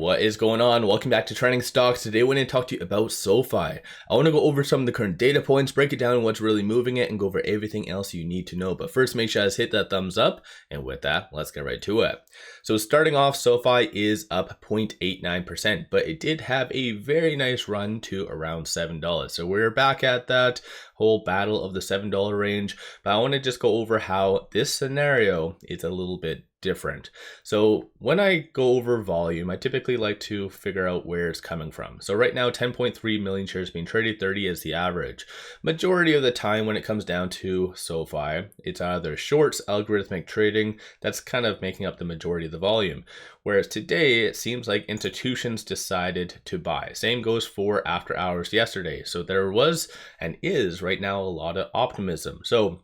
What is going on? Welcome back to Trending Stocks. Today I want to talk to you about SoFi. I want to go over some of the current data points, break it down what's really moving it, and go over everything else you need to know. But first, make sure you guys hit that thumbs up. And with that, let's get right to it. So starting off, SoFi is up 0.89%, but it did have a very nice run to around $7. So we're back at that whole battle of the $7 range. But I want to just go over how this scenario is a little bit different. So when I go over volume, I typically like to figure out where it's coming from. So right now, 10.3 million shares being traded, 30 is the average. Majority of the time when it comes down to SoFi, it's either shorts, algorithmic trading, that's kind of making up the majority of the volume. Whereas today, it seems like institutions decided to buy. Same goes for after hours yesterday. So there was and is right now a lot of optimism. So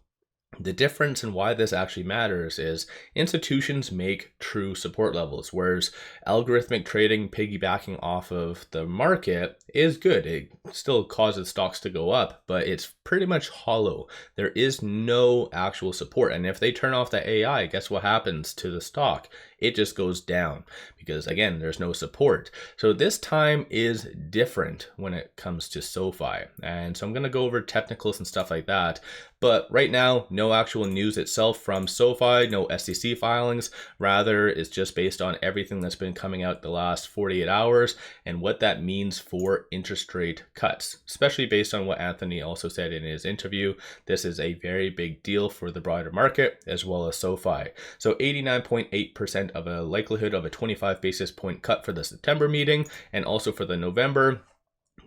the difference in why this actually matters is institutions make true support levels, whereas algorithmic trading piggybacking off of the market is good. It still causes stocks to go up, but it's pretty much hollow. There is no actual support. And if they turn off the AI, guess what happens to the stock? It just goes down because, again, there's no support. So this time is different when it comes to SoFi. And so I'm going to go over technicals and stuff like that. But right now, no actual news itself from SoFi, no SEC filings. Rather, it's just based on everything that's been coming out the last 48 hours and what that means for interest rate cuts, especially based on what Anthony also said in his interview. This is a very big deal for the broader market as well as SoFi. So 89.8% of a likelihood of a 25 basis point cut for the September meeting, and also for the November,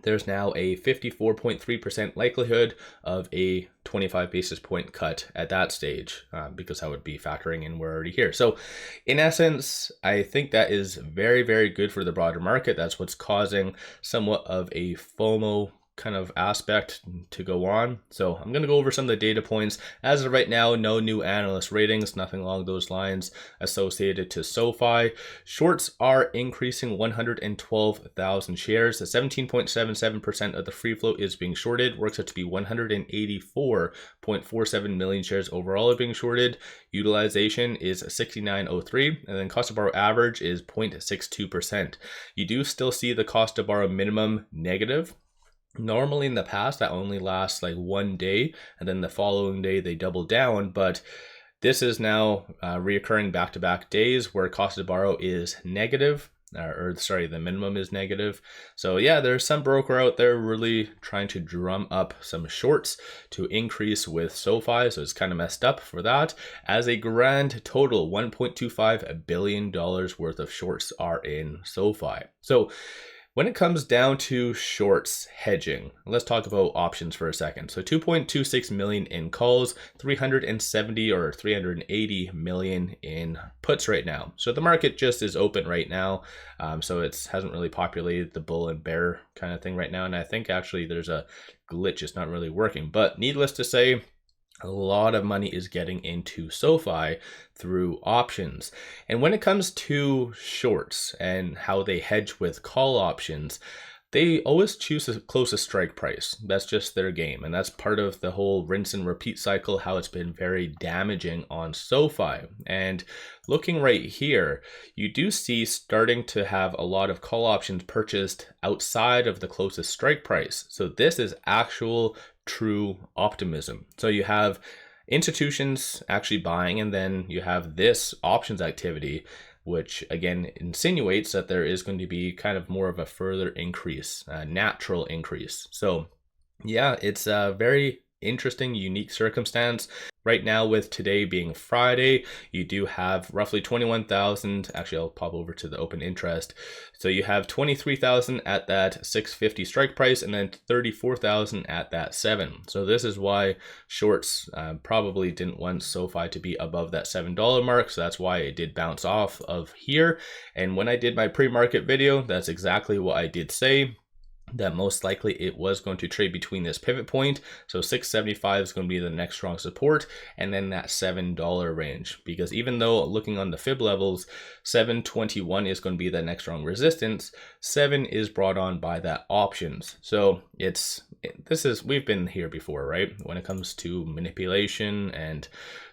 there's now a 54.3% likelihood of a 25 basis point cut at that stage, because I would be factoring in we're already here. So in essence, I think that is very, very good for the broader market. That's what's causing somewhat of a FOMO kind of aspect to go on. So I'm going to go over some of the data points. As of right now, no new analyst ratings, nothing along those lines associated to SoFi. Shorts are increasing 112,000 shares. 17.77% of the free float is being shorted. Works out to be 184.47 million shares overall are being shorted. Utilization is 69.03, and then cost to borrow average is 0.62%. You do still see the cost to borrow minimum negative. Normally in the past, that only lasts like one day, and then the following day they double down, but this is now reoccurring back-to-back days where cost to borrow is negative, the minimum is negative. So yeah, there's some broker out there really trying to drum up some shorts to increase with SoFi, so it's kind of messed up for that. As a grand total, $1.25 billion worth of shorts are in SoFi. So when it comes down to shorts hedging, let's talk about options for a second. So 2.26 million in calls, 370 or 380 million in puts right now. So the market just is open right now. So it hasn't really populated the bull and bear kind of thing right now. And I think actually there's a glitch. It's not really working. But needless to say, a lot of money is getting into SoFi through options. And when it comes to shorts and how they hedge with call options, they always choose the closest strike price. That's just their game. And that's part of the whole rinse and repeat cycle, how it's been very damaging on SoFi. And looking right here, you do see starting to have a lot of call options purchased outside of the closest strike price. So this is actual true optimism. So you have institutions actually buying, and then you have this options activity, which again insinuates that there is going to be kind of more of a further increase, a natural increase. So yeah, it's a very interesting, unique circumstance. Right now, with today being Friday, you do have roughly 21,000. Actually, I'll pop over to the open interest. So you have 23,000 at that 650 strike price, and then 34,000 at that 7. So this is why shorts probably didn't want SoFi to be above that $7 mark. So that's why it did bounce off of here. And when I did my pre-market video, that's exactly what I did say. that most likely it was going to trade between this pivot point. So 675 is going to be the next strong support, and then that $7 range, because even though looking on the fib levels, 721 is going to be the next strong resistance, 7 is brought on by that options. So we've been here before, right? When it comes to manipulation and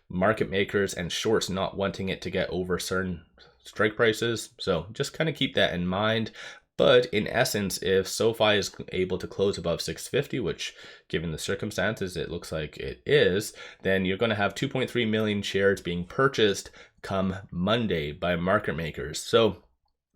market makers and shorts not wanting it to get over certain strike prices. So just kind of keep that in mind. But in essence, if SoFi is able to close above 650, which given the circumstances, it looks like it is, then you're going to have 2.3 million shares being purchased come Monday by market makers. So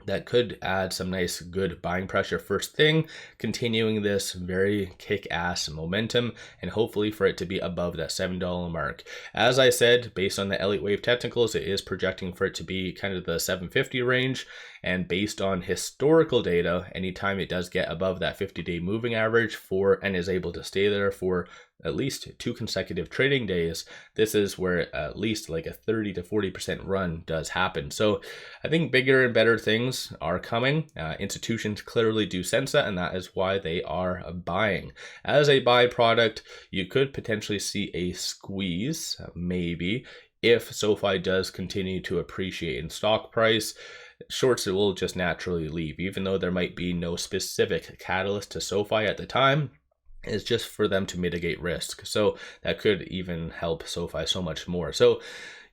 that could add some nice good buying pressure first thing, continuing this very kick-ass momentum, and hopefully for it to be above that $7 mark. As I said, based on the Elliott Wave technicals, it is projecting for it to be kind of the 750 range, and based on historical data, anytime it does get above that 50-day moving average and is able to stay there for at least 2 consecutive trading days, this is where at least like a 30 to 40% run does happen. So I think bigger and better things are coming. Institutions clearly do sense that, and that is why they are buying. As a byproduct, you could potentially see a squeeze, maybe, if SoFi does continue to appreciate in stock price. Shorts will just naturally leave, even though there might be no specific catalyst to SoFi at the time. Is just for them to mitigate risk. So that could even help SoFi so much more. So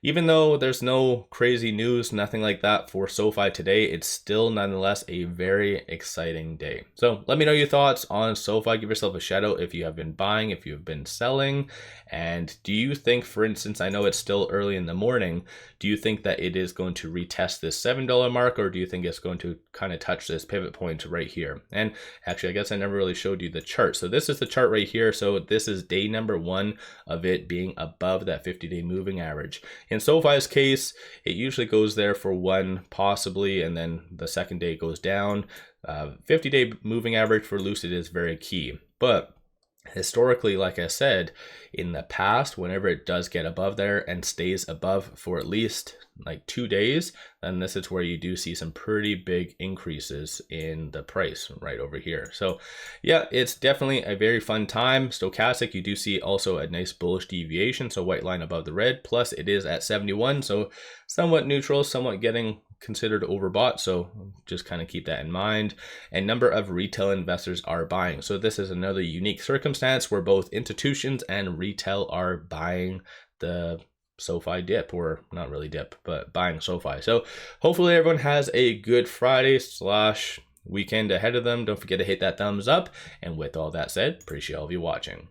even though there's no crazy news, nothing like that for SoFi today, it's still nonetheless a very exciting day. So let me know your thoughts on SoFi. Give yourself a shout out if you have been buying, if you've been selling. And do you think, for instance, I know it's still early in the morning, do you think that it is going to retest this $7 mark, or do you think it's going to kind of touch this pivot point right here? And actually, I guess I never really showed you the chart. So this is the chart right here. So this is day number 1 of it being above that 50-day moving average. In SoFi's case, it usually goes there for 1 possibly, and then the second day goes down. 50-day moving average for Lucid is very key. But historically, like I said, in the past, whenever it does get above there and stays above for at least like 2 days, then this is where you do see some pretty big increases in the price right over here. So yeah, it's definitely a very fun time. Stochastic, you do see also a nice bullish deviation, so white line above the red, plus it is at 71, so somewhat neutral, somewhat getting considered overbought, so just kind of keep that in mind. And number of retail investors are buying, so this is another unique circumstance where both institutions and retail are buying the SoFi dip, or not really dip, but buying SoFi. So hopefully everyone has a good Friday / weekend ahead of them. Don't forget to hit that thumbs up, and with all that said, appreciate all of you watching.